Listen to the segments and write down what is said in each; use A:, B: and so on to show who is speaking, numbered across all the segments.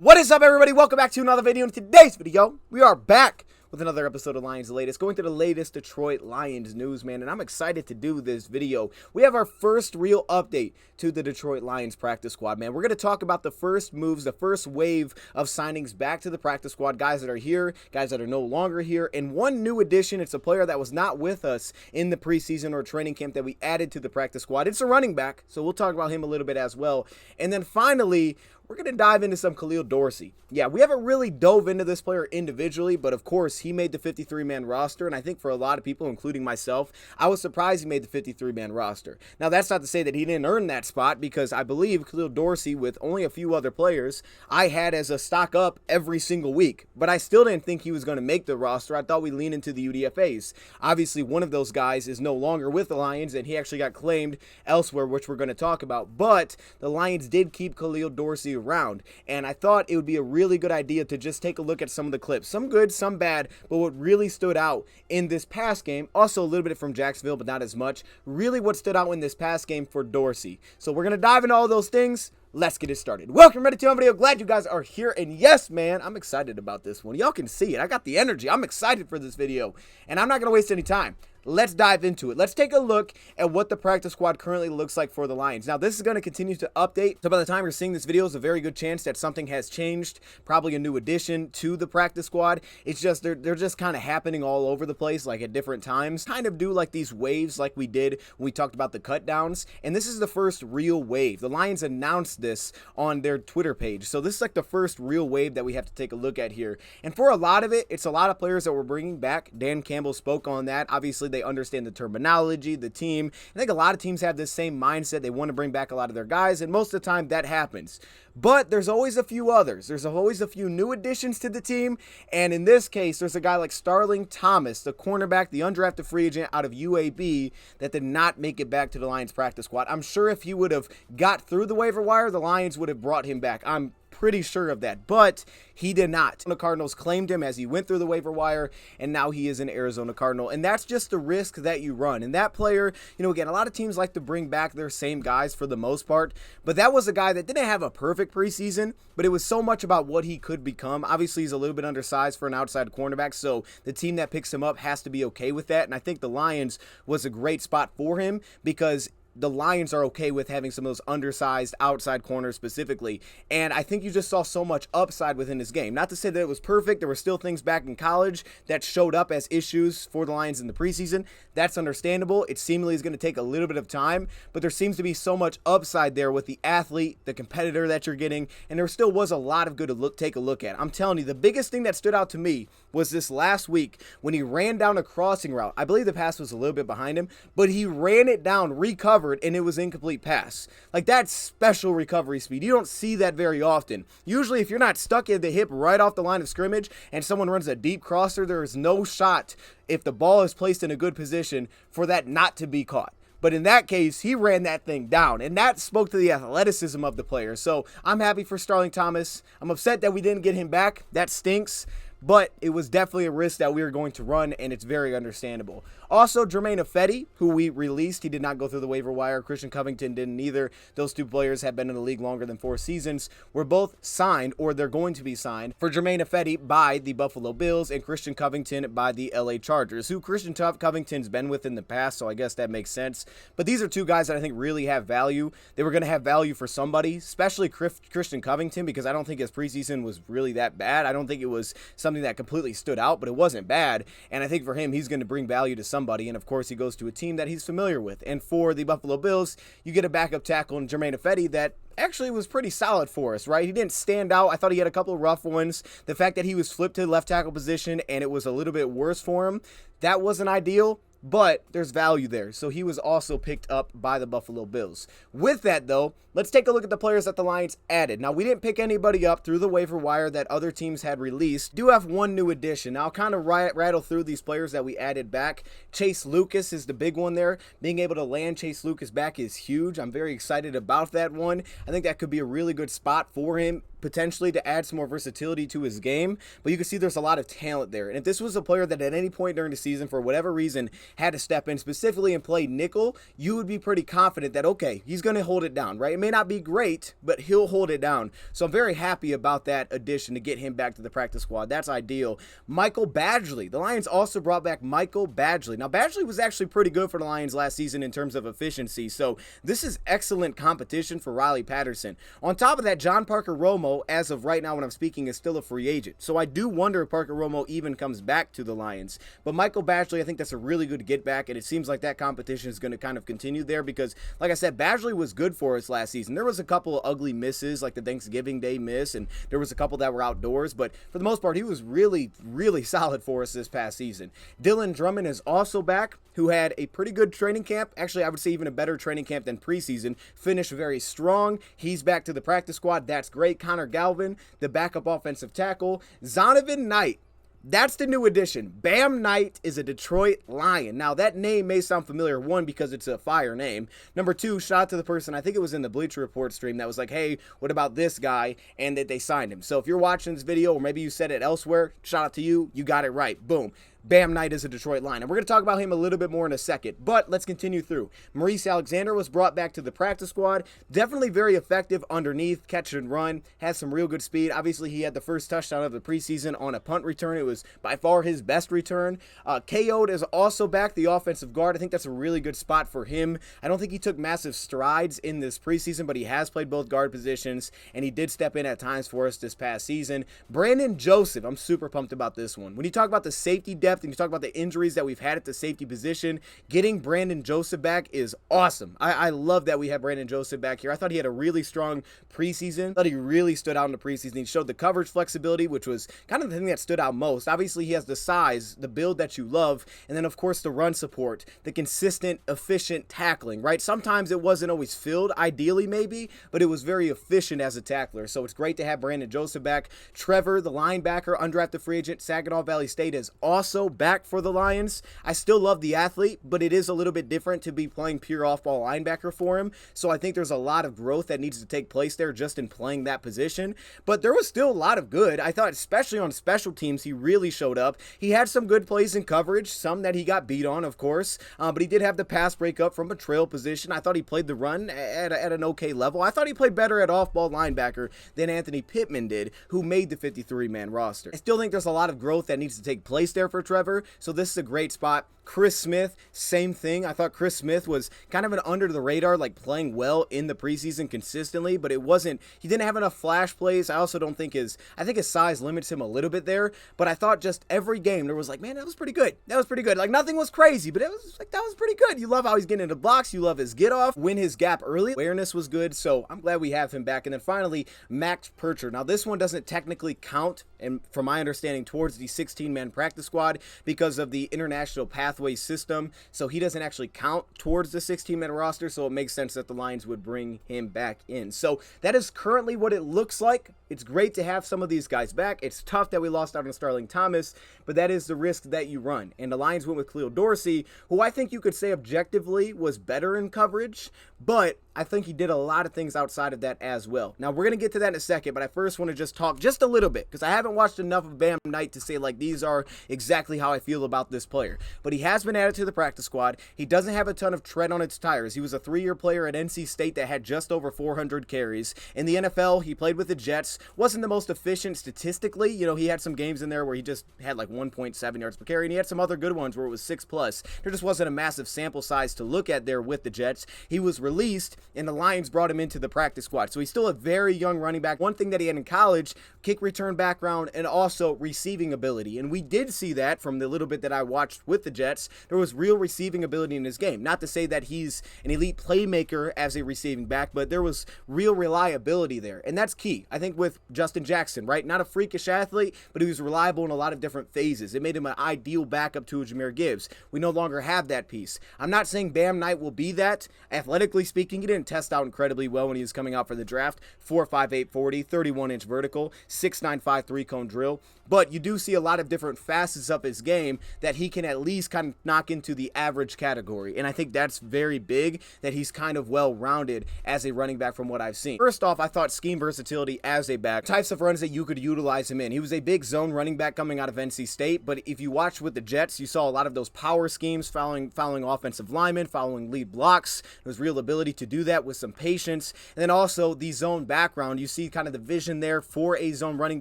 A: What is up, everybody? Welcome back to another video. In today's video, we are back with another episode of Lions Latest, going through the latest Detroit Lions news, man, and I'm excited to do this video. We have our first real update to the Detroit Lions practice squad, man. We're going to talk about the first moves, the first wave of signings back to the practice squad, guys that are here, guys that are no longer here, and one new addition. It's a player that was not with us in the preseason or training camp that we added to the practice squad. It's a running back, so we'll talk about him a little bit as well. And then finally, we're going to dive into some Khalil Dorsey. Yeah, we haven't really dove into this player individually, but of course, he made the 53-man roster, and I think for a lot of people, including myself, I was surprised he made the 53-man roster. Now, that's not to say that he didn't earn that spot, because I believe Khalil Dorsey, with only a few other players, I had as a stock up every single week, but I still didn't think he was going to make the roster. I thought we'd lean into the UDFAs. Obviously, one of those guys is no longer with the Lions, and he actually got claimed elsewhere, which we're going to talk about, but the Lions did keep Khalil Dorsey around, and I thought it would be a really good idea to just take a look at some of the clips, some good, some bad, but what really stood out in this past game, also a little bit from Jacksonville, but not as much, really what stood out in this past game for Dorsey. So we're going to dive into all those things. Let's get it started. Welcome to another video. Glad you guys are here, and yes, man, I'm excited about this one. Y'all can see it. I got the energy. I'm excited for this video, and I'm not going to waste any time. Let's dive into it. Let's take a look at what the practice squad currently looks like for the Lions. Now, this is going to continue to update, so by the time you're seeing this video, it's a very good chance that something has changed, probably a new addition to the practice squad. It's just, they're just kind of happening all over the place, like at different times. Kind of do like these waves like we did when we talked about the cut downs, and this is the first real wave. The Lions announced this on their Twitter page, so this is like the first real wave that we have to take a look at here. And for a lot of it, it's a lot of players that we're bringing back. Dan Campbell spoke on that. Obviously, they understand the terminology, the team. I think a lot of teams have this same mindset. They want to bring back a lot of their guys, and most of the time that happens. But there's always a few others. There's always a few new additions to the team, and in this case, there's a guy like Starling Thomas, the cornerback, the undrafted free agent out of UAB, that did not make it back to the Lions practice squad. I'm sure if he would have got through the waiver wire, the Lions would have brought him back. I'm pretty sure of that, but he did not. The Cardinals claimed him as he went through the waiver wire, and now he is an Arizona Cardinal, and that's just the risk that you run. And that player, you know, again, a lot of teams like to bring back their same guys for the most part, but that was a guy that didn't have a perfect preseason, but it was so much about what he could become. Obviously, he's a little bit undersized for an outside cornerback, so the team that picks him up has to be okay with that, and I think the Lions was a great spot for him because the Lions are okay with having some of those undersized outside corners specifically, and I think you just saw so much upside within his game. Not to say that it was perfect. There were still things back in college that showed up as issues for the Lions in the preseason. That's understandable. It seemingly is going to take a little bit of time, but there seems to be so much upside there with the athlete, the competitor that you're getting, and there still was a lot of good to take a look at. I'm telling you, the biggest thing that stood out to me was this last week when he ran down a crossing route. I believe the pass was a little bit behind him, but he ran it down, recovered, and it was incomplete pass. Like, that's special recovery speed. You don't see that very often. Usually, if you're not stuck at the hip right off the line of scrimmage and someone runs a deep crosser, there is no shot, if the ball is placed in a good position, for that not to be caught. But in that case, he ran that thing down, and that spoke to the athleticism of the player. So I'm happy for Starling Thomas. I'm upset that we didn't get him back. That stinks. But it was definitely a risk that we were going to run, and it's very understandable. Also, Germain Ifedi, who we released, he did not go through the waiver wire. Christian Covington didn't either. Those two players have been in the league longer than 4 seasons. Were both signed, or they're going to be signed, for Germain Ifedi by the Buffalo Bills and Christian Covington by the LA Chargers, who Christian Covington's been with in the past, so I guess that makes sense. But these are two guys that I think really have value. They were going to have value for somebody, especially Christian Covington, because I don't think his preseason was really that bad. I don't think it was something that completely stood out, but it wasn't bad, and I think for him, he's going to bring value to somebody, and of course, he goes to a team that he's familiar with. And for the Buffalo Bills, you get a backup tackle in Germain Ifedi that actually was pretty solid for us, right? He didn't stand out. I thought he had a couple of rough ones. The fact that he was flipped to the left tackle position and it was a little bit worse for him, that wasn't ideal. But there's value there, so he was also picked up by the Buffalo Bills. With that, though, let's take a look at the players that the Lions added. Now, we didn't pick anybody up through the waiver wire that other teams had released. Do have one new addition. Now, I'll kind of rattle through these players that we added back. Chase Lucas is the big one there. Being able to land Chase Lucas back is huge. I'm very excited about that one. I think that could be a really good spot for him. potentially to add some more versatility to his game, but you can see there's a lot of talent there. And if this was a player that at any point during the season, for whatever reason, had to step in specifically and play nickel, you would be pretty confident that, okay, he's going to hold it down, right? It may not be great, but he'll hold it down. So I'm very happy about that addition to get him back to the practice squad. That's ideal. Michael Badgley. The Lions also brought back Michael Badgley. Now, Badgley was actually pretty good for the Lions last season in terms of efficiency, so this is excellent competition for Riley Patterson. On top of that, John Parker Romo, as of right now when I'm speaking, is still a free agent. So I do wonder if Parker Romo even comes back to the Lions. But Michael Badgley, I think that's a really good get back, and it seems like that competition is going to kind of continue there because, like I said, Badgley was good for us last season. There was a couple of ugly misses, like the Thanksgiving Day miss, and there was a couple that were outdoors, but for the most part, he was really, really solid for us this past season. Dylan Drummond is also back, who had a pretty good training camp. Actually, I would say even a better training camp than preseason. Finished very strong. He's back to the practice squad. That's great. Connor Galvin, the backup offensive tackle. Zonovan Knight. That's the new addition. Bam Knight is a Detroit Lion. Now, that name may sound familiar, one, because it's a fire name. Number two, shout out to the person, I think it was in the Bleacher Report stream, that was like, hey, what about this guy? And that they signed him. So if you're watching this video, or maybe you said it elsewhere, shout out to you. You got it right. Boom. Bam Knight is a Detroit Lion. And we're going to talk about him a little bit more in a second. But let's continue through. Maurice Alexander was brought back to the practice squad. Definitely very effective underneath, catch and run. Has some real good speed. Obviously, he had the first touchdown of the preseason on a punt return. It was by far his best return. KO'd is also back, the offensive guard. I think that's a really good spot for him. I don't think he took massive strides in this preseason, but he has played both guard positions, and he did step in at times for us this past season. Brandon Joseph, I'm super pumped about this one. When you talk about the safety depth, and you talk about the injuries that we've had at the safety position, getting Brandon Joseph back is awesome. I love that we have Brandon Joseph back here. I thought he had a really strong preseason. I thought he really stood out in the preseason. He showed the coverage flexibility, which was kind of the thing that stood out most. Obviously, he has the size, the build that you love, and then, of course, the run support, the consistent, efficient tackling, right? Sometimes it wasn't always filled, ideally maybe, but it was very efficient as a tackler. So it's great to have Brandon Joseph back. Trevor, the linebacker, undrafted free agent, Saginaw Valley State, is also back for the Lions. I still love the athlete, but it is a little bit different to be playing pure off-ball linebacker for him. So I think there's a lot of growth that needs to take place there just in playing that position. But there was still a lot of good. I thought, especially on special teams, he really showed up. He had some good plays in coverage, some that he got beat on, of course, but he did have the pass breakup from a trail position. I thought he played the run at an okay level. I thought he played better at off-ball linebacker than Anthony Pittman did, who made the 53-man roster. I still think there's a lot of growth that needs to take place there for Trevor, so this is a great spot. Chris Smith, same thing. I thought Chris Smith was kind of an under the radar, like playing well in the preseason consistently, but it wasn't, he didn't have enough flash plays. I also don't think I think his size limits him a little bit there, but I thought just every game there was like, man, that was pretty good. That was pretty good. Like nothing was crazy, but it was like, that was pretty good. You love how he's getting into blocks. You love his get off, win his gap early. Awareness was good, so I'm glad we have him back. And then finally, Max Percher. Now this one doesn't technically count, and from my understanding, towards the 16-man practice squad because of the international pathway system, so he doesn't actually count towards the 16-man roster, so it makes sense that the Lions would bring him back in. So that is currently what it looks like. It's great to have some of these guys back. It's tough that we lost out on Starling Thomas, but that is the risk that you run. And the Lions went with Khalil Dorsey, who I think you could say objectively was better in coverage, but I think he did a lot of things outside of that as well. Now, we're going to get to that in a second, but I first want to just talk just a little bit, because I haven't watched enough of Bam Knight to say, like, these are exactly how I feel about this player. But he has been added to the practice squad. He doesn't have a ton of tread on its tires. He was a 3-year player at NC State that had just over 400 carries. In the NFL, he played with the Jets. Wasn't the most efficient statistically. You know, he had some games in there where he just had like 1.7 yards per carry, and he had some other good ones where it was 6+. There just wasn't a massive sample size to look at there with the Jets. He was released, and the Lions brought him into the practice squad. So he's still a very young running back. One thing that he had in college, kick return background, and also receiving ability. And we did see that from the little bit that I watched with the Jets. There was real receiving ability in his game. Not to say that he's an elite playmaker as a receiving back, but there was real reliability there. And that's key. I think with Justin Jackson, right? Not a freakish athlete, but he was reliable in a lot of different phases. It made him an ideal backup to Jahmyr Gibbs. We no longer have that piece. I'm not saying Bam Knight will be that. Athletically speaking, he didn't test out incredibly well when he was coming out for the draft. 4.58 40, 31-inch vertical, 6.95 3-cone drill. But you do see a lot of different facets of his game that he can at least kind of knock into the average category. And I think that's very big, that he's kind of well-rounded as a running back from what I've seen. First off, I thought scheme versatility as a running back, types of runs that you could utilize him in. He was a big zone running back coming out of NC State, but if you watched with the Jets, you saw a lot of those power schemes, following offensive linemen, following lead blocks. There was real ability to do that with some patience. And then also the zone background, you see kind of the vision there for a zone running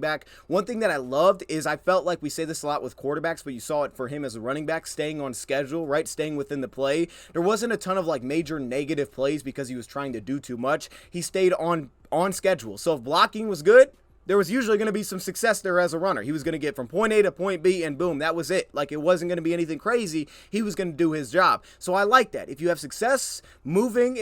A: back. One thing that I loved is I felt like we say this a lot with quarterbacks, but you saw it for him as a running back, staying on schedule, right? Staying within the play. There wasn't a ton of like major negative plays because he was trying to do too much. He stayed on schedule. So if blocking was good, there was usually going to be some success there as a runner. He was going to get from point A to point B, and boom, that was it. Like, it wasn't going to be anything crazy. He was going to do his job. So I like that. If you have success moving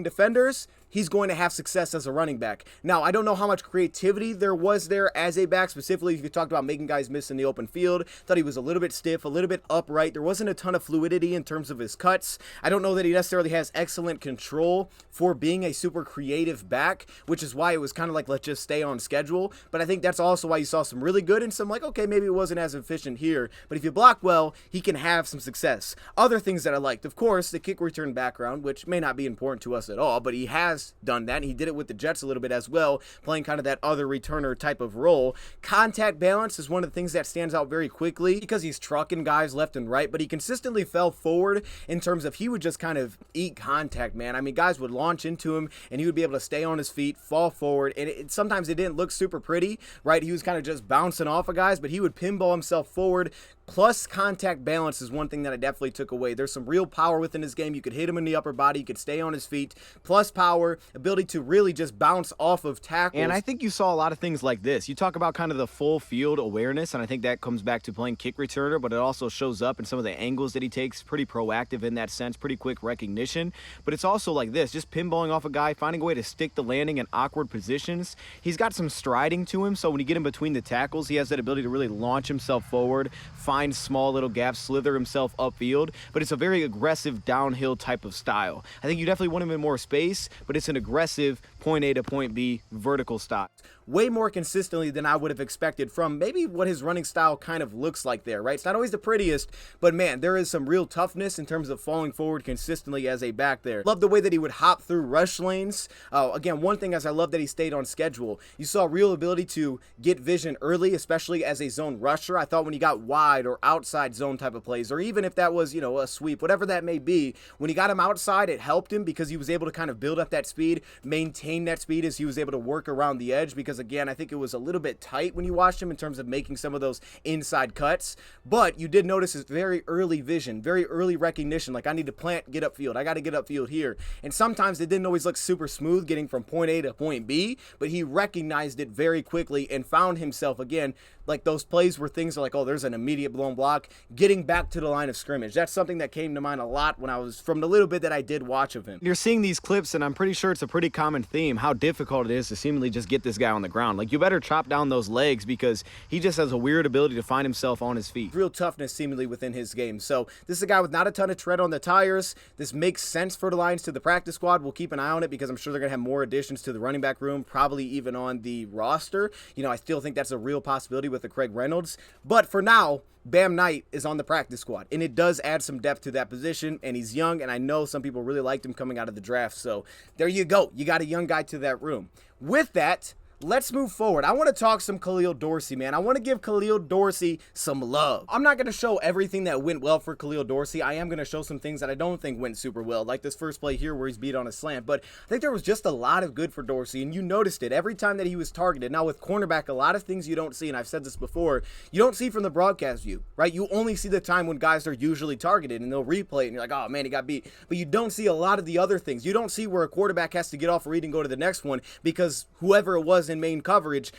A: defenders, he's going to have success as a running back. Now, I don't know how much creativity there was there as a back, specifically if you talked about making guys miss in the open field. Thought he was a little bit stiff, a little bit upright. There wasn't a ton of fluidity in terms of his cuts. I don't know that he necessarily has excellent control for being a super creative back, which is why it was kind of like, let's just stay on schedule. But I think that's also why you saw some really good and some like, okay, maybe it wasn't as efficient here. But if you block well, he can have some success. Other things that I liked, of course, the kick return background, which may not be important to us at all, but he has done that, and he did it with the Jets a little bit as well, playing kind of that other returner type of role. Contact balance is one of the things that stands out very quickly because he's trucking guys left and right, but he consistently fell forward in terms of he would just kind of eat contact, man. I mean, guys would launch into him, and he would be able to stay on his feet, fall forward, and sometimes it didn't look super pretty, right? He was kind of just bouncing off of guys, but he would pinball himself forward. Plus, contact balance is one thing that I definitely took away. There's some real power within his game. You could hit him in the upper body. You could stay on his feet. Plus power, ability to really just bounce off of tackles.
B: And I think you saw a lot of things like this. You talk about kind of the full field awareness, and I think that comes back to playing kick returner, but it also shows up in some of the angles that he takes. Pretty proactive in that sense, pretty quick recognition. But it's also like this, just pinballing off a guy, finding a way to stick the landing in awkward positions. He's got some striding to him, so when you get in between the tackles, he has that ability to really launch himself forward, find small little gaps, slither himself upfield, but it's a very aggressive downhill type of style. I think you definitely want him in more space, but it's an aggressive point A to point B vertical style.
A: Way more consistently than I would have expected from maybe what his running style kind of looks like there, right? It's not always the prettiest, but man, there is some real toughness in terms of falling forward consistently as a back there. Love the way that he would hop through rush lanes. Again, one thing is I love that he stayed on schedule. You saw real ability to get vision early, especially as a zone rusher. I thought when he got wide or outside zone type of plays, or even if that was, a sweep, whatever that may be, when he got him outside, it helped him because he was able to kind of build up that speed, maintain that speed as he was able to work around the edge, because again, I think it was a little bit tight when you watched him in terms of making some of those inside cuts, but you did notice his very early vision, very early recognition, like I need to plant, get upfield, I got to get upfield here, and sometimes it didn't always look super smooth getting from point A to point B, but he recognized it very quickly and found himself again, like those plays where things are like, oh, there's an immediate blown block, getting back to the line of scrimmage. That's something that came to mind a lot when I was, from the little bit that I did watch of him.
B: You're seeing these clips, and I'm pretty sure it's a pretty common theme, how difficult it is to seemingly just get this guy on the ground. Like, you better chop down those legs because he just has a weird ability to find himself on his feet.
A: Real toughness seemingly within his game. So this is a guy with not a ton of tread on the tires. This makes sense for the Lions to the practice squad. We'll keep an eye on it because I'm sure they're going to have more additions to the running back room, probably even on the roster. I still think that's a real possibility with the Craig Reynolds. But for now, Bam Knight is on the practice squad, and it does add some depth to that position, and he's young, and I know some people really liked him coming out of the draft, so there you go. You got a young guy to that room. With that, let's move forward. I want to talk some Khalil Dorsey, man. I want to give Khalil Dorsey some love. I'm not going to show everything that went well for Khalil Dorsey. I am going to show some things that I don't think went super well, like this first play here where he's beat on a slant. But I think there was just a lot of good for Dorsey, and you noticed it every time that he was targeted. Now, with cornerback, a lot of things you don't see, and I've said this before, you don't see from the broadcast view, right? You only see the time when guys are usually targeted, and they'll replay it, and you're like, oh, man, he got beat. But you don't see a lot of the other things. You don't see where a quarterback has to get off a read and go to the next one because whoever it was in main coverage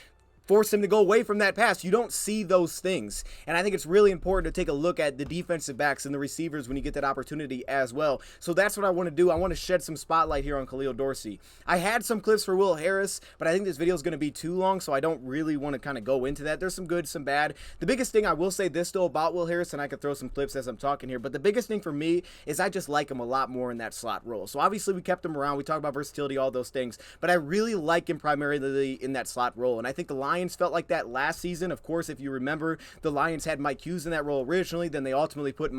A: force him to go away from that pass. You don't see those things. And I think it's really important to take a look at the defensive backs and the receivers when you get that opportunity as well. So that's what I want to do. I want to shed some spotlight here on Khalil Dorsey. I had some clips for Will Harris, but I think this video is going to be too long, so I don't really want to kind of go into that. There's some good, some bad. The biggest thing, I will say this though about Will Harris, and I could throw some clips as I'm talking here, but the biggest thing for me is I just like him a lot more in that slot role. So obviously we kept him around. We talked about versatility, all those things, but I really like him primarily in that slot role. And I think the Lions felt like that last season. Of course, if you remember, the Lions had Mike Hughes in that role originally. Then they ultimately put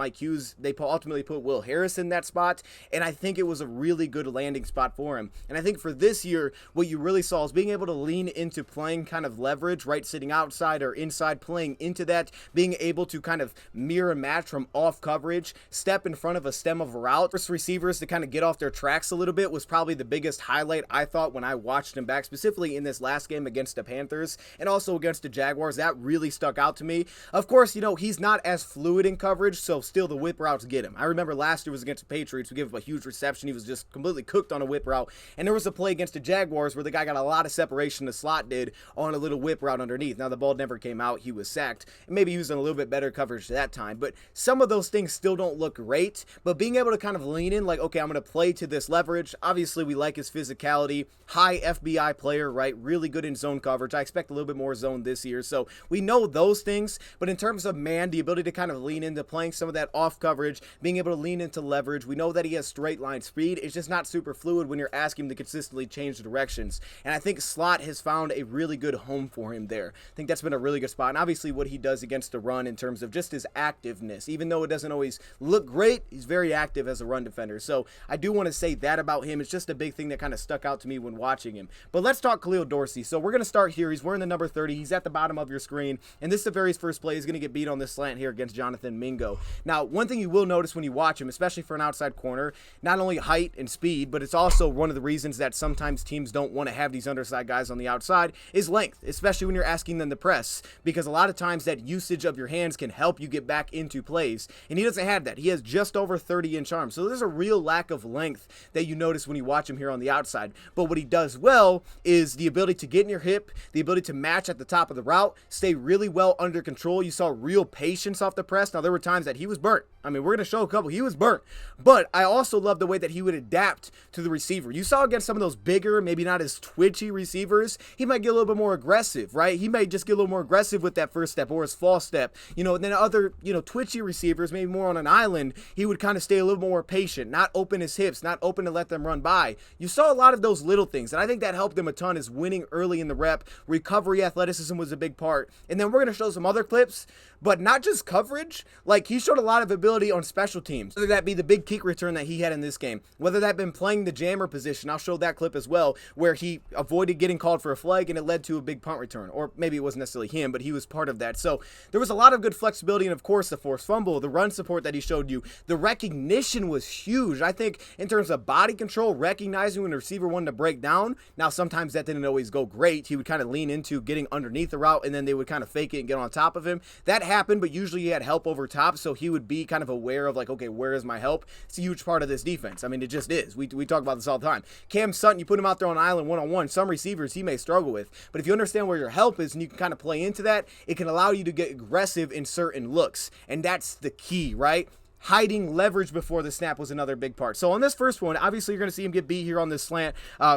A: Will Harris in that spot. And I think it was a really good landing spot for him. And I think for this year, what you really saw is being able to lean into playing kind of leverage, right? Sitting outside or inside, playing into that, being able to kind of mirror match from off coverage, step in front of a stem of a route. First receivers to kind of get off their tracks a little bit was probably the biggest highlight I thought when I watched him back, specifically in this last game against the Panthers and also against the Jaguars. That really stuck out to me. Of course, you know, he's not as fluid in coverage, so still the whip routes get him. I remember last year was against the Patriots. We gave him a huge reception. He was just completely cooked on a whip route. And there was a play against the Jaguars where the guy got a lot of separation, the slot did, on a little whip route underneath. Now, the ball never came out. He was sacked. And maybe he was in a little bit better coverage that time. But some of those things still don't look great. But being able to kind of lean in, like, okay, I'm going to play to this leverage. Obviously, we like his physicality. High FBI player, right? Really good in zone coverage. I expect a little bit more zone this year. So we know those things. But in terms of man, the ability to kind of lean into playing some of that off coverage, being able to lean into leverage. We know that he has straight line speed. It's just not super fluid when you're asking him to consistently change directions. And I think slot has found a really good home for him there. I think that's been a really good spot. And obviously what he does against the run in terms of just his activeness, even though it doesn't always look great, he's very active as a run defender. So I do want to say that about him. It's just a big thing that kind of stuck out to me when watching him. But let's talk Khalil Dorsey. So we're going to start here. He's wearing the number 30. He's at the bottom of your screen. And this is the very first play. He's going to get beat on this slant here against Jonathan Mingo. Now, one thing you will notice when you watch him, especially for an outside corner, not only height and speed, but it's also one of the reasons that sometimes teams don't want to have these underside guys on the outside is length, especially when you're asking them to press, because a lot of times that usage of your hands can help you get back into plays, and he doesn't have that. He has just over 30-inch arms, so there's a real lack of length that you notice when you watch him here on the outside. But what he does well is the ability to get in your hip, the ability to match at the top of the route, stay really well under control. You saw real patience off the press. Now, there were times that he was burnt. I mean, we're going to show a couple. He was burnt. But I also love the way that he would adapt to the receiver. You saw against some of those bigger, maybe not as twitchy receivers, he might get a little bit more aggressive, right? He might just get a little more aggressive with that first step or his false step. You know, and then other, twitchy receivers, maybe more on an island, he would kind of stay a little more patient, not open his hips, not open to let them run by. You saw a lot of those little things, and I think that helped him a ton, is winning early in the rep. Recovery athleticism was a big part. And then we're going to show some other clips, but not just coverage. Like, he showed a lot of ability on special teams, whether that be the big kick return that he had in this game, whether that been playing the jammer position. I'll show that clip as well, where he avoided getting called for a flag and it led to a big punt return. Or maybe it wasn't necessarily him, but he was part of that. So there was a lot of good flexibility, and of course the forced fumble, the run support that he showed you. The recognition was huge. I think in terms of body control, recognizing when the receiver wanted to break down. Now, sometimes that didn't always go great. He would kind of lean into getting underneath the route, and then they would kind of fake it and get on top of him. That happened, but usually he had help over top, so he would be kind of aware of, like, okay, where is my help? It's a huge part of this defense. I mean, it just is. We talk about this all the time. Cam Sutton, you put him out there on an island one-on-one, some receivers he may struggle with, but if you understand where your help is and you can kind of play into that, it can allow you to get aggressive in certain looks, and that's the key, right? Hiding leverage before the snap was another big part. So on this first one, obviously you're going to see him get beat here on this slant.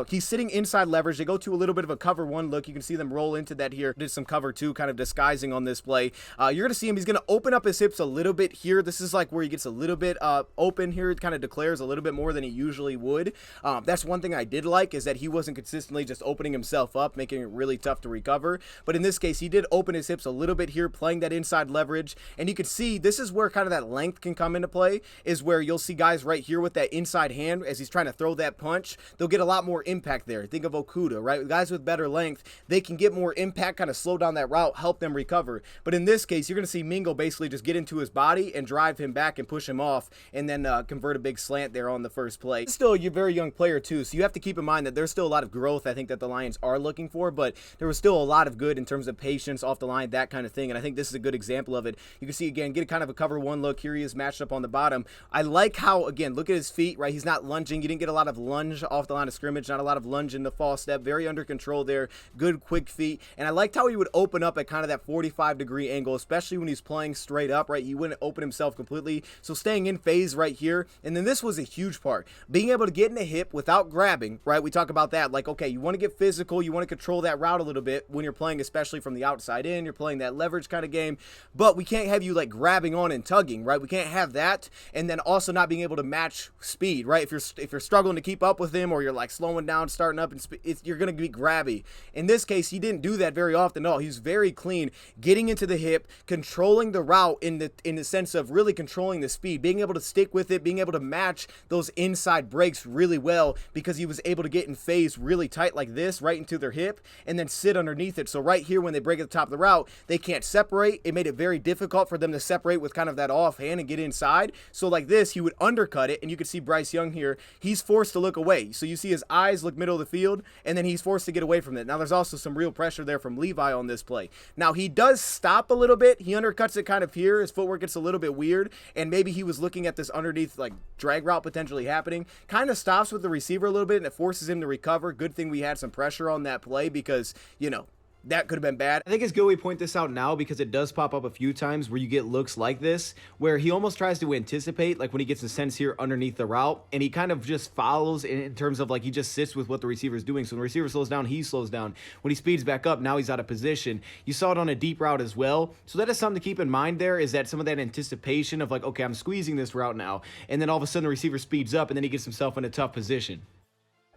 A: He's sitting inside leverage. They go to a little bit of a cover one look. You can see them roll into that here. Did some cover two, kind of disguising on this play. You're going to see him. He's going to open up his hips a little bit here. This is like where he gets a little bit open here. It kind of declares a little bit more than he usually would. That's one thing I did like, is that he wasn't consistently just opening himself up, making it really tough to recover. But in this case, he did open his hips a little bit here, playing that inside leverage. And you can see this is where kind of that length can come into play, is where you'll see guys right here with that inside hand as he's trying to throw that punch. They'll get a lot more impact there. Think of Okuda, right? Guys with better length, they can get more impact, kind of slow down that route, help them recover. But in this case, you're going to see Mingo basically just get into his body and drive him back and push him off, and then convert a big slant there on the first play. Still a very young player too, so you have to keep in mind that there's still a lot of growth, I think, that the Lions are looking for, but there was still a lot of good in terms of patience off the line, that kind of thing, and I think this is a good example of it. You can see, again, get a kind of a cover one look. Here he is matched up on the bottom. I like how, again, look at his feet, right? He's not lunging. You didn't get a lot of lunge off the line of scrimmage, not a lot of lunge in the false step. Very under control there. Good, quick feet. And I liked how he would open up at kind of that 45-degree angle, especially when he's playing straight up, right? He wouldn't open himself completely. So staying in phase right here. And then this was a huge part. Being able to get in the hip without grabbing, right? We talk about that. Like, okay, you want to get physical. You want to control that route a little bit when you're playing, especially from the outside in. You're playing that leverage kind of game. But we can't have you, like, grabbing on and tugging, right? We can't have that, and then also not being able to match speed, right? If you're struggling to keep up with him, or you're like slowing down, starting up, and you're going to be grabby. In this case, he didn't do that very often at all. He's very clean, getting into the hip, controlling the route in the sense of really controlling the speed, being able to stick with it, being able to match those inside breaks really well, because he was able to get in phase really tight like this, right into their hip, and then sit underneath it. So right here, when they break at the top of the route, they can't separate. It made it very difficult for them to separate with kind of that offhand and get inside. So like this, he would undercut it, and you can see Bryce Young here, he's forced to look away. So you see his eyes look middle of the field, and then he's forced to get away from it. Now there's also some real pressure there from Levi on this play. Now he does stop a little bit. He undercuts it kind of here. His footwork gets a little bit weird, and maybe he was looking at this underneath like drag route potentially happening. Kind of stops with the receiver a little bit, and it forces him to recover. Good thing we had some pressure on that play, because, you know, that could have been bad.
B: I think it's good we point this out now, because it does pop up a few times where you get looks like this, where he almost tries to anticipate, like when he gets a sense here underneath the route, and he kind of just follows in terms of like he just sits with what the receiver is doing. So when the receiver slows down, he slows down. When he speeds back up, now he's out of position. You saw it on a deep route as well. So that is something to keep in mind there, is that some of that anticipation of like, okay, I'm squeezing this route now, and then all of a sudden the receiver speeds up, and then he gets himself in a tough position.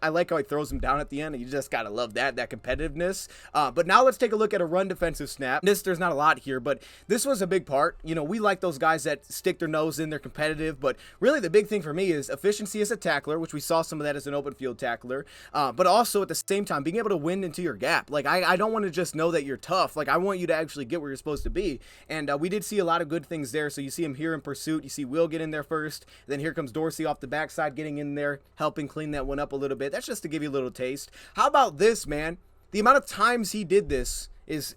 A: I like how he throws him down at the end. You just got to love that competitiveness. But now let's take a look at a run defensive snap. There's not a lot here, but this was a big part. You know, we like those guys that stick their nose in, they're competitive, but really the big thing for me is efficiency as a tackler, which we saw some of that as an open field tackler, but also at the same time being able to win into your gap. Like, I don't want to just know that you're tough. Like, I want you to actually get where you're supposed to be. And we did see a lot of good things there. So you see him here in pursuit. You see Will get in there first. Then here comes Dorsey off the backside, getting in there, helping clean that one up a little bit. That's just to give you a little taste. How about this, man? The amount of times he did this is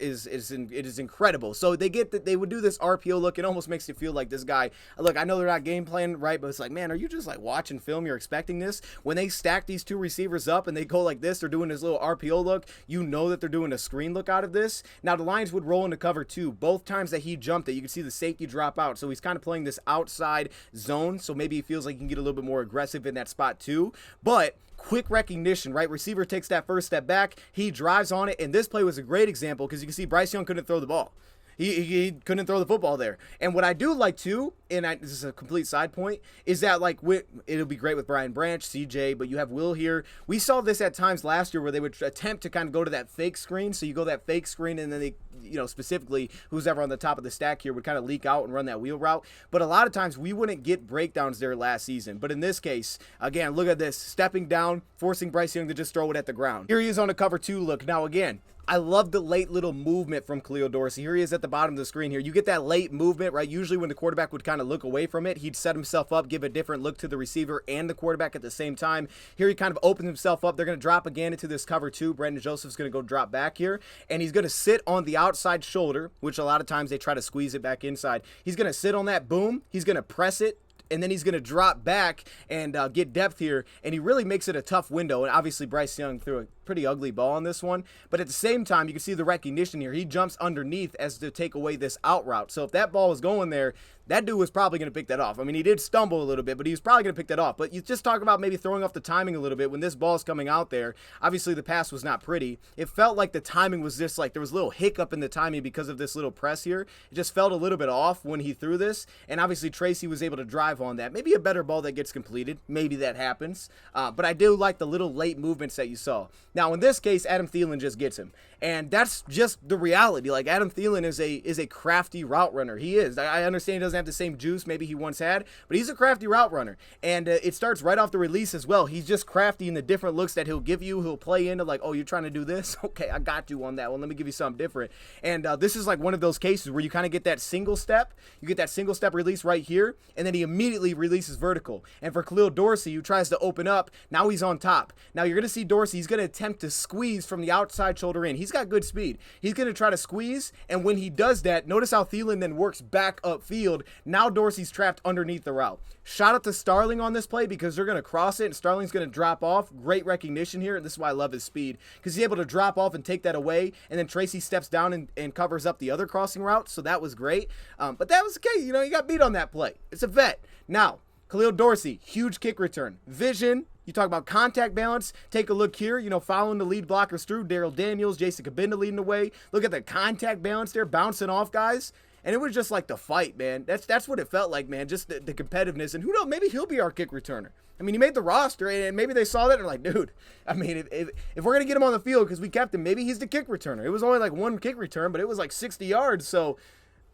A: incredible. So they would do this RPO look. It almost makes you feel like this guy, look, I know they're not game playing right, but it's like, man, are you just like watching film? You're expecting this? When they stack these two receivers up and they go like this, they're doing this little RPO look, you know that they're doing a screen look out of this. Now the Lions would roll into cover two. Both times that he jumped it, you can see the safety drop out. So he's kind of playing this outside zone. So maybe he feels like he can get a little bit more aggressive in that spot too. But quick recognition, right? Receiver takes that first step back. He drives on it. And this play was a great example, because you can see Bryce Young couldn't throw the ball. He couldn't throw the football there. And what I do like too, and this is a complete side point, is that like it'll be great with Brian Branch, CJ, but you have Will here. We saw this at times last year where they would attempt to kind of go to that fake screen. So you go that fake screen, and then they, you know, specifically who's ever on the top of the stack here would kind of leak out and run that wheel route. But a lot of times we wouldn't get breakdowns there last season. But in this case, again, look at this, stepping down, forcing Bryce Young to just throw it at the ground. Here he is on a cover two look. Now again, I love the late little movement from Khalil Dorsey. Here he is at the bottom of the screen here. You get that late movement, right? Usually when the quarterback would kind of look away from it, he'd set himself up, give a different look to the receiver and the quarterback at the same time. Here he kind of opens himself up. They're going to drop again into this cover two. Brandon Joseph's going to go drop back here, and he's going to sit on the outside shoulder, which a lot of times they try to squeeze it back inside. He's going to sit on that boom. He's going to press it, and then he's going to drop back and get depth here, and he really makes it a tough window. And obviously Bryce Young threw a pretty ugly ball on this one, but at the same time you can see the recognition here. He jumps underneath as to take away this out route. So if that ball was going there, that dude was probably going to pick that off. I mean, he did stumble a little bit, but he was probably going to pick that off. But you just talk about maybe throwing off the timing a little bit when this ball's coming out there. Obviously the pass was not pretty. It felt like the timing was just like there was a little hiccup in the timing because of this little press here. It just felt a little bit off when he threw this, and obviously Tracy was able to drive on that. Maybe a better ball that gets completed. Maybe that happens. But I do like the little late movements that you saw. Now in this case, Adam Thielen just gets him, and that's just the reality. Like, Adam Thielen is a crafty route runner. He is. I understand he doesn't have the same juice maybe he once had, but he's a crafty route runner, and it starts right off the release as well. He's just crafty in the different looks that he'll give you. He'll play into like, oh, you're trying to do this? Okay, I got you on that one. Let me give you something different. And this is like one of those cases where you kind of get that single step. You get that single step release right here, and then he immediately releases vertical. And for Khalil Dorsey, who tries to open up, now he's on top. Now you're going to see Dorsey, he's going to attempt to squeeze from the outside shoulder in. He's got good speed. He's going to try to squeeze, and when he does that, notice how Thielen then works back upfield. Now Dorsey's trapped underneath the route. Shout out to Starling on this play, because they're going to cross it, and Starling's going to drop off. Great recognition here, and this is why I love his speed, because he's able to drop off and take that away, and then Tracy steps down and covers up the other crossing route, so that was great. But that was okay. You know, he got beat on that play. It's a vet. Now, Khalil Dorsey, huge kick return. Vision. You talk about contact balance. Take a look here, you know, following the lead blockers through. Daryl Daniels, Jason Cabinda leading the way. Look at the contact balance there, bouncing off guys. and it was just like the fight, man. That's what it felt like, man. Just the competitiveness, and who knows, maybe he'll be our kick returner. I mean, he made the roster, and maybe they saw that and they're like, dude, I mean, if we're gonna get him on the field because we kept him, maybe he's the kick returner. It was only like one kick return, but it was like 60 yards, so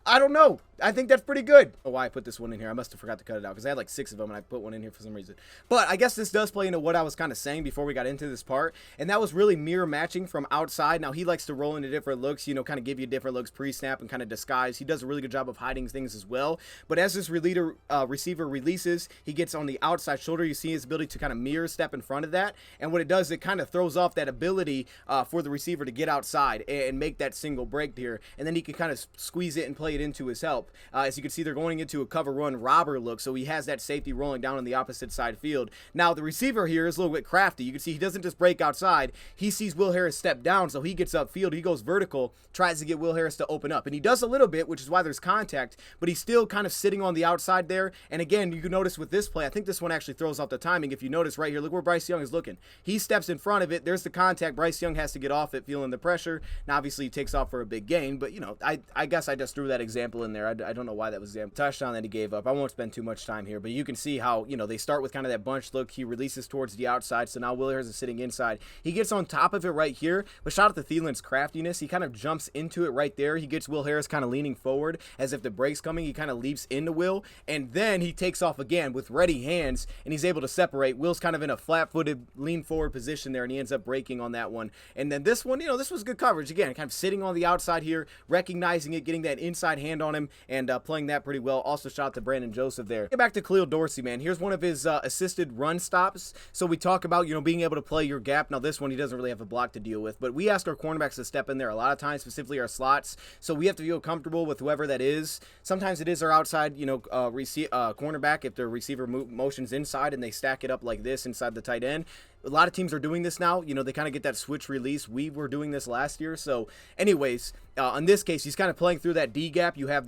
A: I don't know. I think that's pretty good. Oh, why I put this one in here. I must have forgot to cut it out because I had like 6 of them and I put one in here for some reason. But I guess this does play into what I was kind of saying before we got into this part. And that was really mirror matching from outside. Now, he likes to roll into different looks, you know, kind of give you different looks pre-snap and kind of disguise. He does a really good job of hiding things as well. But as this receiver releases, he gets on the outside shoulder. You see his ability to kind of mirror step in front of that. And what it does, it kind of throws off that ability for the receiver to get outside and make that single break here. And then he can kind of squeeze it and play it into his help. As you can see, they're going into a cover run robber look, so he has that safety rolling down on the opposite side field. Now, the receiver here is a little bit crafty. You can see he doesn't just break outside. He sees Will Harris step down, so he gets upfield. He goes vertical, tries to get Will Harris to open up. And he does a little bit, which is why there's contact, but he's still kind of sitting on the outside there. And again, you can notice with this play, I think this one actually throws off the timing. If you notice right here, look where Bryce Young is looking. He steps in front of it. There's the contact. Bryce Young has to get off it, feeling the pressure. Now, obviously, he takes off for a big gain, but, you know, I guess I just threw that example in there. I don't know why that was the touchdown that he gave up. I won't spend too much time here, but you can see how, you know, they start with kind of that bunch look. He releases towards the outside, so now Will Harris is sitting inside. He gets on top of it right here, but shout out to Thielen's craftiness. He kind of jumps into it right there. He gets Will Harris kind of leaning forward as if the break's coming. He kind of leaps into Will, and then he takes off again with ready hands, and he's able to separate. Will's kind of in a flat-footed, lean-forward position there, and he ends up breaking on that one. And then this one, you know, this was good coverage. Again, kind of sitting on the outside here, recognizing it, getting that inside hand on him, and playing that pretty well. Also, shout out to Brandon Joseph there. Get back to Khalil Dorsey, man. Here's one of his assisted run stops. So we talk about, you know, being able to play your gap. Now, this one, he doesn't really have a block to deal with, but we ask our cornerbacks to step in there a lot of times, specifically our slots. So we have to feel comfortable with whoever that is. Sometimes it is our outside, you know, cornerback if the receiver motions inside and they stack it up like this inside the tight end. A lot of teams are doing this now. You know, they kind of get that switch release. We were doing this last year. So anyways, in this case, he's kind of playing through that D gap. You have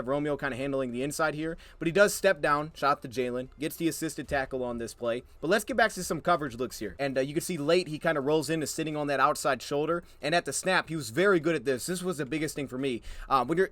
A: Romeo kind of handling the inside here, but he does step down, shot to Jalen, gets the assisted tackle on this play. But let's get back to some coverage looks here. And you can see late, he kind of rolls into sitting on that outside shoulder. And at the snap, he was very good at this. This was the biggest thing for me,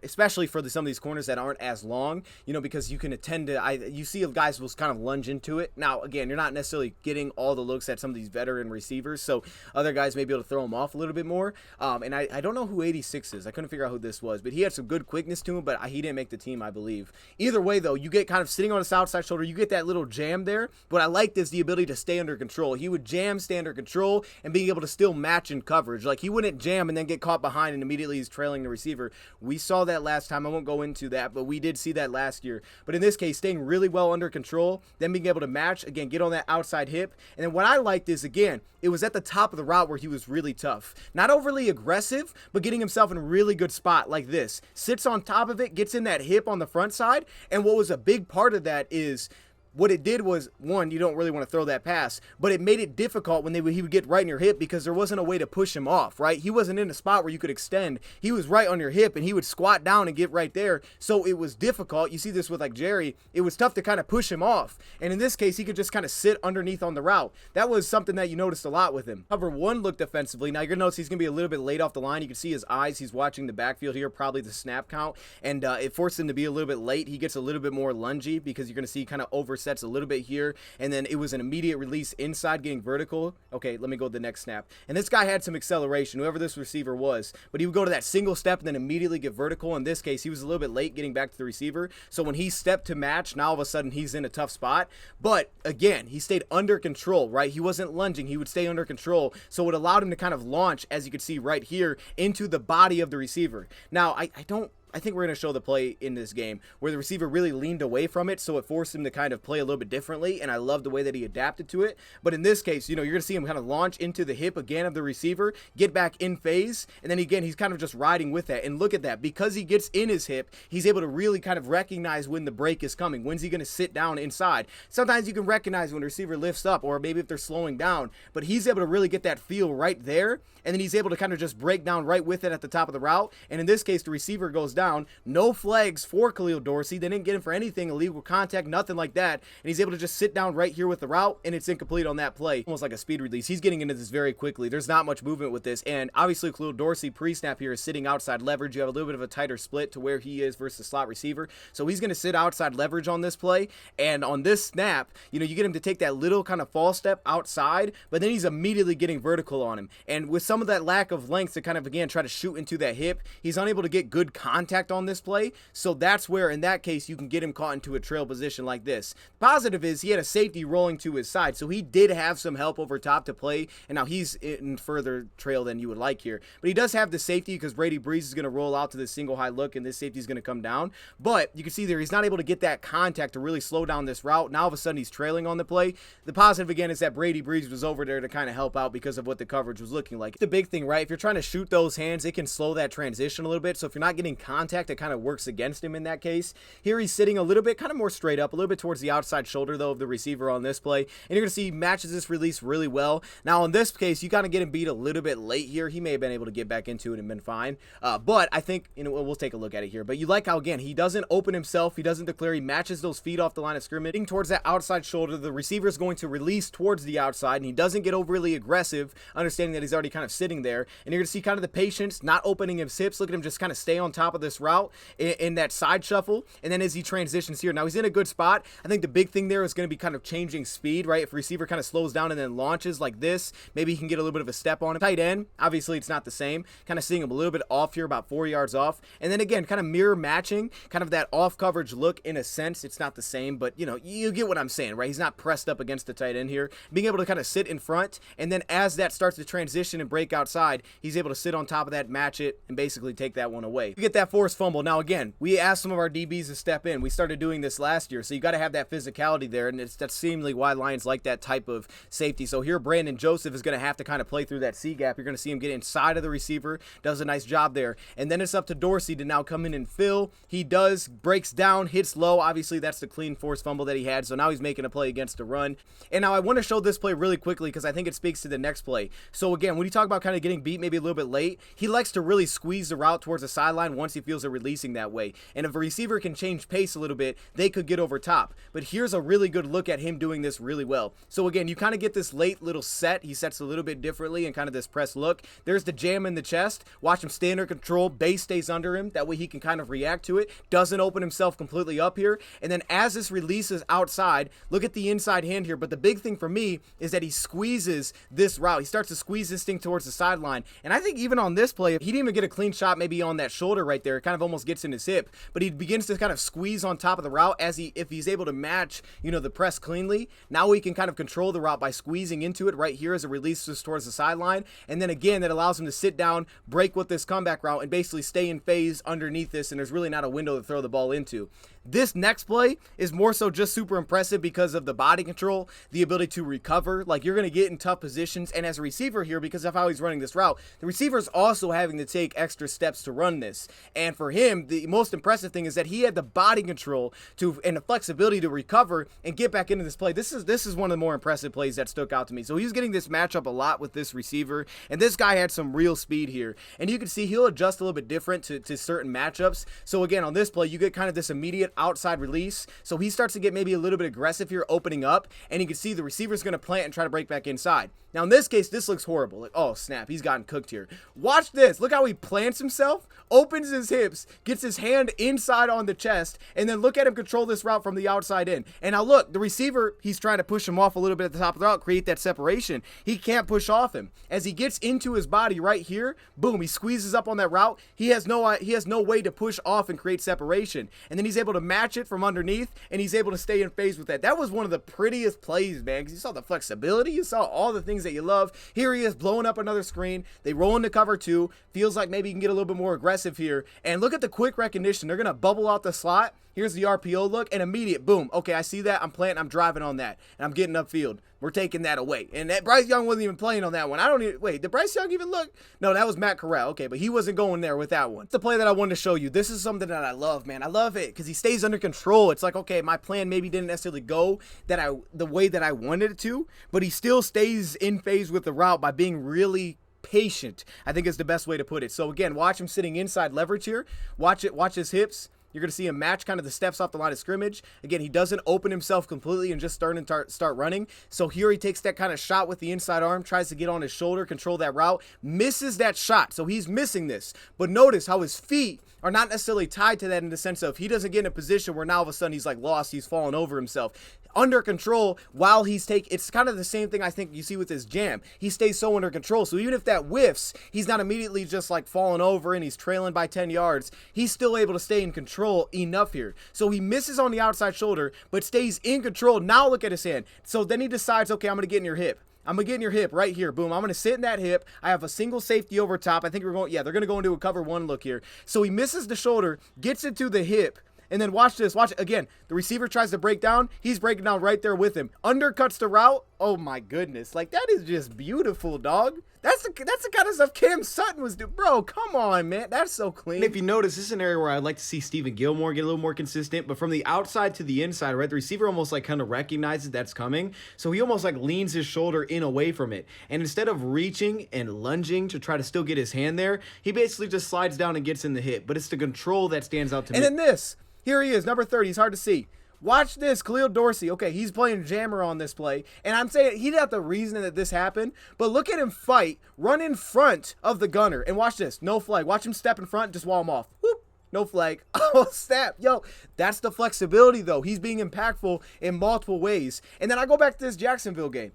A: especially for some of these corners that aren't as long, you know, because you can attend to, you see guys will kind of lunge into it. Now, again, you're not necessarily getting all the looks at some of these veteran receivers, so other guys may be able to throw him off a little bit more. And I don't know who 86 is. I couldn't figure out who this was, but he had some good quickness to him, but he didn't make the team, I believe. Either way, though, you get kind of sitting on his outside shoulder. You get that little jam there. What I liked is the ability to stay under control. He would jam, stay under control, and being able to still match in coverage. Like, he wouldn't jam and then get caught behind and immediately he's trailing the receiver. We saw that last time. I won't go into that, but we did see that last year. But in this case, staying really well under control, then being able to match, again, get on that outside hip. And then what I liked is, again, it was at the top of the route where he was really tough. Not overly aggressive, but getting himself in a really good spot like this. Sits on top of it, gets in that hip on the front side, and what was a big part of that is what it did was, one, you don't really want to throw that pass, but it made it difficult when he would get right in your hip because there wasn't a way to push him off, right? He wasn't in a spot where you could extend. He was right on your hip, and he would squat down and get right there, so it was difficult. You see this with, like, Jerry. It was tough to kind of push him off, and in this case, he could just kind of sit underneath on the route. That was something that you noticed a lot with him. Cover one looked defensively. Now, you're going to notice he's going to be a little bit late off the line. You can see his eyes. He's watching the backfield here, probably the snap count, and it forced him to be a little bit late. He gets a little bit more lungy because you're going to see kind of oversets a little bit here. And then it was an immediate release inside getting vertical. Okay, let me go to the next snap. And this guy had some acceleration, whoever this receiver was, but he would go to that single step and then immediately get vertical. In this case, he was a little bit late getting back to the receiver. So when he stepped to match, now all of a sudden he's in a tough spot. But again, he stayed under control, right? He wasn't lunging. He would stay under control. So it allowed him to kind of launch, as you can see right here, into the body of the receiver. Now, I think we're going to show the play in this game where the receiver really leaned away from it, so it forced him to kind of play a little bit differently, and I love the way that he adapted to it. But in this case, you know, you're going to see him kind of launch into the hip again of the receiver, get back in phase, and then again, he's kind of just riding with that. And look at that. Because he gets in his hip, he's able to really kind of recognize when the break is coming. When's he going to sit down inside? Sometimes you can recognize when the receiver lifts up, or maybe if they're slowing down, but he's able to really get that feel right there, and then he's able to kind of just break down right with it at the top of the route. And in this case, the receiver goes down. down. No flags for Khalil Dorsey. They didn't get him for anything, illegal contact, nothing like that. And he's able to just sit down right here with the route, and it's incomplete on that play. Almost like a speed release. He's getting into this very quickly. There's not much movement with this. And obviously, Khalil Dorsey pre-snap here is sitting outside leverage. You have a little bit of a tighter split to where he is versus the slot receiver. So he's going to sit outside leverage on this play. And on this snap, you get him to take that little kind of fall step outside, but then he's immediately getting vertical on him. And with some of that lack of length to kind of, again, try to shoot into that hip, he's unable to get good contact on this play. So that's where, in that case, you can get him caught into a trail position like this. Positive is he had a safety rolling to his side, so he did have some help over top to play, and now he's in further trail than you would like here. But he does have the safety because Brady Breeze is going to roll out to this single high look, and this safety is going to come down. But you can see there he's not able to get that contact to really slow down this route. Now all of a sudden he's trailing on the play. The positive again is that Brady Breeze was over there to kind of help out because of what the coverage was looking like. The big thing, right? If you're trying to shoot those hands, it can slow that transition a little bit. So if you're not getting contact, it kind of works against him in that case. Here he's sitting a little bit kind of more straight up, a little bit towards the outside shoulder though of the receiver on this play. And you're going to see he matches this release really well. Now in this case, you kind of get him beat a little bit late here. He may have been able to get back into it and been fine. But I think, we'll take a look at it here. But you like how, again, he doesn't open himself. He doesn't declare. He matches those feet off the line of scrimmage. Towards that outside shoulder, the receiver is going to release towards the outside, and he doesn't get overly aggressive, understanding that he's already kind of sitting there. And you're going to see kind of the patience, not opening his hips. Look at him just kind of stay on top of this route in that side shuffle. And then as he transitions here, now he's in a good spot. I think the big thing there is going to be kind of changing speed, right? If a receiver kind of slows down and then launches like this, maybe he can get a little bit of a step on him. Tight end, obviously it's not the same. Kind of seeing him a little bit off here, about 4 yards off. And then again, kind of mirror matching, kind of that off coverage look in a sense. It's not the same, but you get what I'm saying, right? He's not pressed up against the tight end here. Being able to kind of sit in front, and then as that starts to transition and break outside, he's able to sit on top of that, match it, and basically take that one away. You get that forced fumble. Now again, we asked some of our DBs to step in. We started doing this last year, so you got to have that physicality there, and that's seemingly why Lions like that type of safety. So here Brandon Joseph is going to have to kind of play through that C gap. You're going to see him get inside of the receiver, does a nice job there, and then it's up to Dorsey to now come in and fill. He does, breaks down, hits low. Obviously that's the clean forced fumble that he had, so now he's making a play against the run. And now I want to show this play really quickly because I think it speaks to the next play. So again, when you talk about kind of getting beat maybe a little bit late, he likes to really squeeze the route towards the sideline once he feels it releasing that way. And if a receiver can change pace a little bit, they could get over top. But here's a really good look at him doing this really well. So again, you kind of get this late little set. He sets a little bit differently and kind of this press look. There's the jam in the chest. Watch him stay under control. Base stays under him. That way he can kind of react to it. Doesn't open himself completely up here. And then as this releases outside, look at the inside hand here. But the big thing for me is that he squeezes this route. He starts to squeeze this thing towards the sideline. And I think even on this play, he didn't even get a clean shot maybe on that shoulder right there. It kind of almost gets in his hip. But he begins to kind of squeeze on top of the route if he's able to match, the press cleanly. Now he can kind of control the route by squeezing into it right here as it releases towards the sideline. And then again, that allows him to sit down, break with this comeback route, and basically stay in phase underneath this. And there's really not a window to throw the ball into. This next play is more so just super impressive because of the body control, the ability to recover. Like, you're going to get in tough positions. And as a receiver here, because of how he's running this route, the receiver is also having to take extra steps to run this. And for him, the most impressive thing is that he had the body control and the flexibility to recover and get back into this play. This is one of the more impressive plays that stuck out to me. So he's getting this matchup a lot with this receiver. And this guy had some real speed here. And you can see he'll adjust a little bit different to certain matchups. So again, on this play, you get kind of this immediate outside release. So he starts to get maybe a little bit aggressive here, opening up, and you can see the receiver's going to plant and try to break back inside. Now in this case, this looks horrible. Like, oh snap, he's gotten cooked here. Watch this. Look how he plants himself, opens his hips, gets his hand inside on the chest, and then look at him control this route from the outside in. And now look, the receiver, he's trying to push him off a little bit at the top of the route, create that separation. He can't push off him. As he gets into his body right here, boom, he squeezes up on that route. He has no way to push off and create separation. And then he's able to match it from underneath, and he's able to stay in phase with that. That was one of the prettiest plays, man, because you saw the flexibility, you saw all the things that you love. Here he is blowing up another screen. They roll into cover two. Feels like maybe he can get a little bit more aggressive here. And look at the quick recognition. They're going to bubble out the slot. Here's the RPO look, and immediate, boom. Okay, I see that. I'm planting. I'm driving on that, and I'm getting upfield. We're taking that away. And that Bryce Young wasn't even playing on that one. Wait, did Bryce Young even look? No, that was Matt Corral. Okay, but he wasn't going there with that one. The play that I wanted to show you. This is something that I love, man. I love it because he stays under control. It's like, okay, my plan maybe didn't necessarily go the way that I wanted it to, but he still stays in phase with the route by being really patient, I think is the best way to put it. So again, watch him sitting inside leverage here. Watch his hips. You're going to see him match kind of the steps off the line of scrimmage. Again, he doesn't open himself completely and just start running. So here he takes that kind of shot with the inside arm, tries to get on his shoulder, control that route, misses that shot. So he's missing this. But notice how his feet are not necessarily tied to that in the sense of he doesn't get in a position where now all of a sudden he's like lost, he's falling over himself. Under control while he's it's kind of the same thing I think you see with his jam. He stays so under control. So even if that whiffs, he's not immediately just like falling over and he's trailing by 10 yards. He's still able to stay in control enough here. So he misses on the outside shoulder, but stays in control. Now look at his hand. So then he decides, okay, I'm going to get in your hip. I'm going to get in your hip right here. Boom. I'm going to sit in that hip. I have a single safety over top. I think they're going to go into a cover one look here. So he misses the shoulder, gets into the hip. And then watch this. Watch it again. The receiver tries to break down. He's breaking down right there with him. Undercuts the route. Oh my goodness. Like, that is just beautiful, dog. That's the kind of stuff Cam Sutton was doing. Bro, come on, man. That's so clean.
B: And if you notice, this is an area where I'd like to see Stephen Gilmore get a little more consistent. But from the outside to the inside, right, the receiver almost like kind of recognizes that's coming. So he almost like leans his shoulder in away from it. And instead of reaching and lunging to try to still get his hand there, he basically just slides down and gets in the hip. But it's the control that stands out to me.
A: And then this. Here he is, number 30. He's hard to see. Watch this, Khalil Dorsey. Okay, he's playing jammer on this play. And I'm saying he's not the reason that this happened. But look at him fight, run in front of the gunner. And watch this, no flag. Watch him step in front, just wall him off. Whoop, no flag. Oh, snap. Yo, that's the flexibility, though. He's being impactful in multiple ways. And then I go back to this Jacksonville game.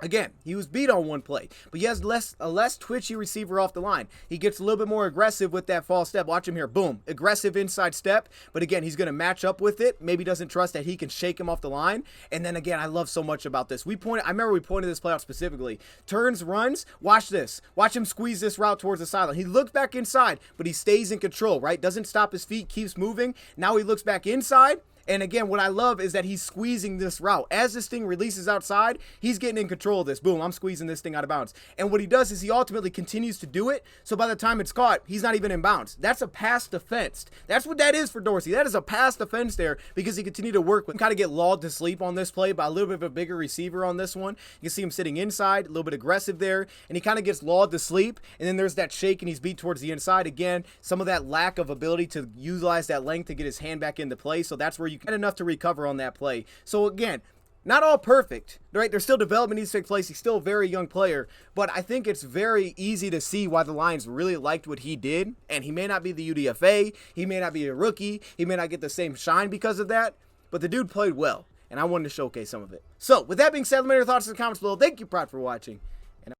A: Again, he was beat on one play, but he has a less twitchy receiver off the line. He gets a little bit more aggressive with that false step. Watch him here. Boom. Aggressive inside step. But again, he's going to match up with it. Maybe doesn't trust that he can shake him off the line. And then again, I love so much about this. I remember we pointed this play out specifically. Turns, runs. Watch this. Watch him squeeze this route towards the sideline. He looks back inside, but he stays in control, right? Doesn't stop his feet, keeps moving. Now he looks back inside. And again, what I love is that he's squeezing this route. As this thing releases outside, he's getting in control of this. Boom, I'm squeezing this thing out of bounds. And what he does is he ultimately continues to do it. So by the time it's caught, he's not even in bounds. That's a pass defensed. That's what that is for Dorsey. That is a pass defense there because he continued to work with, kind of get lulled to sleep on this play by a little bit of a bigger receiver on this one. You can see him sitting inside, a little bit aggressive there, and he kind of gets lulled to sleep. And then there's that shake and he's beat towards the inside. Again, some of that lack of ability to utilize that length to get his hand back into play. So that's where you get enough to recover on that play. So again, not all perfect, right? There's still development needs to take place. He's still a very young player, but I think it's very easy to see why the Lions really liked what he did. And he may not be the UDFA, he may not be a rookie, he may not get the same shine because of that, but the dude played well, and I wanted to showcase some of it. So with that being said, let me know your thoughts in the comments below. Thank you, Prod, for watching.